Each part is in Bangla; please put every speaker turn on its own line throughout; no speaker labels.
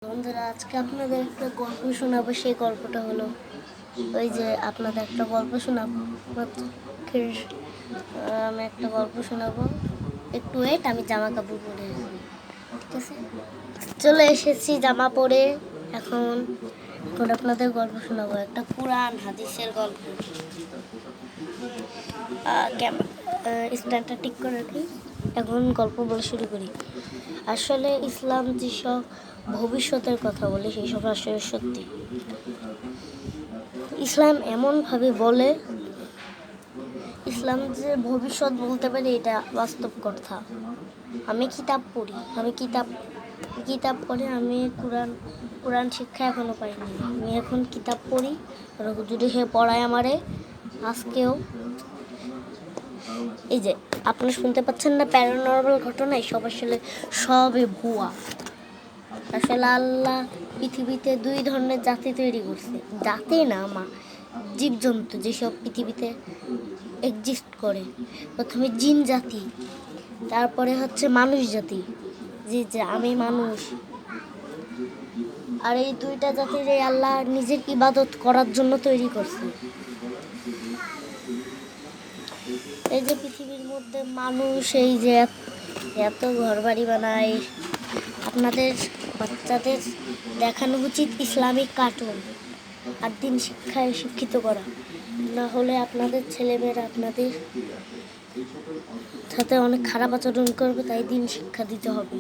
বন্ধুরা, আজকে আপনাদের একটা গল্প শোনাবো। সেই গল্পটা হলো ওই যে আপনাদের একটা গল্প শোনাবো। আমি একটা গল্প শোনাবো, একটু ওয়েট, আমি জামা কাপড় পরে আসি। ঠিক আছে, চলে এসেছি জামা পরে। এখন এখন আপনাদের গল্প শোনাবো, একটা পুরাণ হাদিসের গল্প। স্ট্যান্ডটা ঠিক করে রাখি। এখন গল্প বলা শুরু করি। আসলে ইসলাম যেসব ভবিষ্যতের কথা বলে সেই সব আসলে সত্যি। ইসলাম এমনভাবে বলে, ইসলাম যে ভবিষ্যৎ বলতে পারে এটা বাস্তব কথা। আমি কিতাব পড়ি, আমি কোরআন শিক্ষা এখনো পাইনি। আমি এখন কিতাব পড়ি, যদি সে পড়ায় আমারে। আজকেও এই যে আপনি শুনতে পাচ্ছেন না, প্যারানর্মাল ঘটনা, সব আসলে সবই ভুয়া। আসলে আল্লাহ পৃথিবীতে দুই ধরনের জাতি তৈরি করছে। জাতি না, জীবজন্তু যেসব পৃথিবীতে এক্সিস্ট করে। প্রথমে জিন জাতি, তারপরে হচ্ছে মানুষ জাতি, যে আমি মানুষ। আর এই দুইটা জাতির আল্লাহ নিজের ইবাদত করার জন্য তৈরি করছে। এই যে পৃথিবীর মধ্যে মানুষ এই যে এত ঘর বাড়ি বানায়, আপনাদের বাচ্চাদের দেখানো উচিত ইসলামিক কার্টুন আর দিন শিক্ষায় শিক্ষিত করা। না হলে আপনাদের ছেলেমেয়েরা আপনাদের সাথে অনেক খারাপ আচরণ করবে। তাই দিন শিক্ষা দিতে হবে,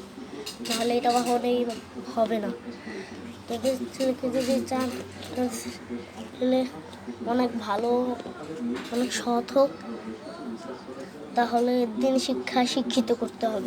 তাহলে এটা কখনোই হবে না। তাদের ছেলেকে যদি চান ছেলে অনেক ভালো, অনেক সৎ হোক, তাহলে দিন শিক্ষায় শিক্ষিত করতে হবে।